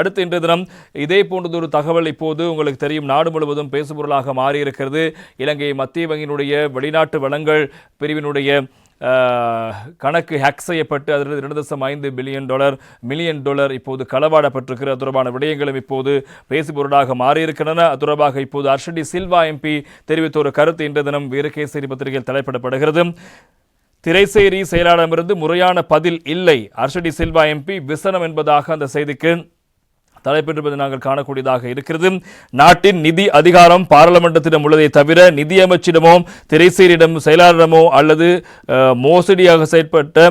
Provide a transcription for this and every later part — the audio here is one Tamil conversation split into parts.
அடுத்து இன்றைய தினம் இதே போன்றது ஒரு தகவல் இப்போது உங்களுக்கு தெரியும், நாடு முழுவதும் பேசுபொருளாக மாறியிருக்கிறது. இலங்கை மத்திய வங்கியினுடைய வெளிநாட்டு வளங்கள் பிரிவினுடைய கணக்கு ஹேக் செய்யப்பட்டு அதில் $2.5 மில்லியன் இப்போது களவாடப்பட்டிருக்கிற தொடர்பான விடயங்களும் இப்போது பேசுபொருளாக மாறியிருக்கின்றன. அது தொடர்பாக இப்போது ஹர்ஷடி சில்வா எம்பி தெரிவித்த ஒரு கருத்து இன்றைய தினம் வீரகேசரி பத்திரிகையில் தலைப்பிடப்படுகிறது. திரைசேரி செயலாளரிடமிருந்து முறையான பதில் இல்லை, ஹர்ஷடி சில்வா எம்பி விசனம் என்பதாக அந்த செய்திக்கு தலைப்பெற்றிருப்பதை நாங்கள் காணக்கூடியதாக இருக்கிறது. நாட்டின் நிதி அதிகாரம் பாராளுமன்றத்திடம் உள்ளதை தவிர நிதியமைச்சிடமோ திரைசேரியிடம் செயலாளரிடமோ அல்லது மோசடியாக செயற்பட்ட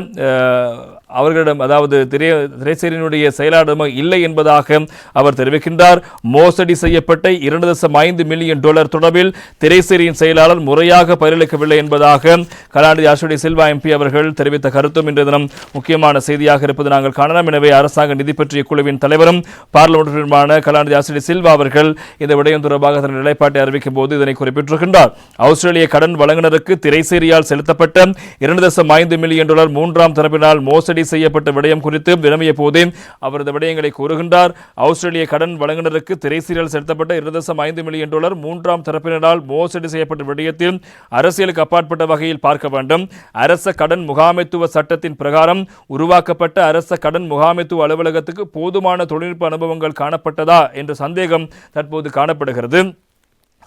அவர்களிடம், அதாவது திரைசேரியினுடைய செயலாளரிடமோ இல்லை என்பதாக அவர் தெரிவிக்கின்றார். மோசடி செய்யப்பட்ட $2.5 மில்லியன் தொடர்பில் திரைசேரியின் செயலாளர் முறையாக பரிசீலிக்கவில்லை என்பதாக கலாநிதி ஹர்ஷடி சில்வா எம்பி அவர்கள் தெரிவித்த கருத்தும் இன்றைய தினம் முக்கியமான செய்தியாக இருப்பது நாங்கள் காணலாம். எனவே அரசாங்க நிதி பற்றிய குழுவின் தலைவரும் பார்லிமென்ட் கலாநிதி ஹர்ஷடி சில்வா அவர்கள் இந்த விடயம் தொடர்பாக தனது நிலைப்பாட்டை அறிவிக்கும் போது இதனை குறிப்பிட்டிருக்கின்றார். ஆஸ்திரேலிய கடன் வழங்குனருக்கு திரைசேரியால் செலுத்தப்பட்ட $2.5 மில்லியன் மூன்றாம் தரப்பினால் மோசடி செய்யப்பட்ட விடயம் குறித்து வினவிய போதே அவர் இந்த விடயங்களை கூறுகின்றார். ஆஸ்திரேலிய கடன் வழங்குனருக்கு திரைசேரியால் செலுத்தப்பட்ட $2.5 மில்லியன் மூன்றாம் தரப்பினரால் மோசடி செய்யப்பட்ட விடயத்தில் அரசியலுக்கு அப்பாற்பட்ட வகையில் பார்க்க வேண்டும். அரச கடன் முகாமைத்துவ சட்டத்தின் பிரகாரம் உருவாக்கப்பட்ட அரச கடன் முகாமைத்துவ அலுவலகத்துக்கு போதுமான தொழில்நுட்ப அனுபவங்கள் காணப்பட்டதா என்ற சந்தேகம் தற்போது காணப்படுகிறது.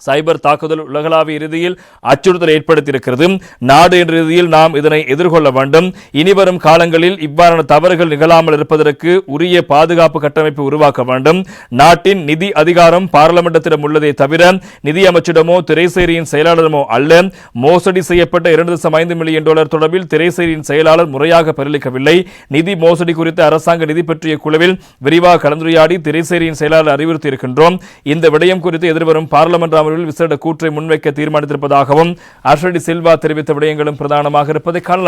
சைபர் தாக்குதல் உலகளாவிய ரீதியில் அச்சுறுத்தல் ஏற்படுத்தியிருக்கிறது. நாடு என்ற ரீதியில் நாம் இதனை எதிர்கொள்ள வேண்டும். இனிவரும் காலங்களில் இவ்வாறான தவறுகள் நிகழாமல் இருப்பதற்கு உரிய பாதுகாப்பு கட்டமைப்பை உருவாக்க வேண்டும். நாட்டின் நிதி அதிகாரம் பாராளுமன்றத்திடம் உள்ளதை தவிர நிதியமைச்சிடமோ திரைசேரியின் செயலாளரமோ அல்ல. மோசடி செய்யப்பட்ட $2.5 மில்லியன் தொடர்பில் திரைசேரியின் செயலாளர் முறையாக பரிசீலிக்கவில்லை. நிதி மோசடி குறித்த அரசாங்க நிதி பற்றிய குழுவில் விரிவாக கலந்துரையாடி திரைசேரியின் செயலாளர் அறிவுறுத்தியிருக்கின்றோம். இந்த விடயம் குறித்து எதிர்வரும் பார்லிமென்ட் விசேட கூற்றை முன்வைக்க தீர்மானித்திருப்பதாகவும் ஹர்ஷடி சில்வா தெரிவித்த விடயங்களும் பிரதானமாக இருப்பதை காணலாம்.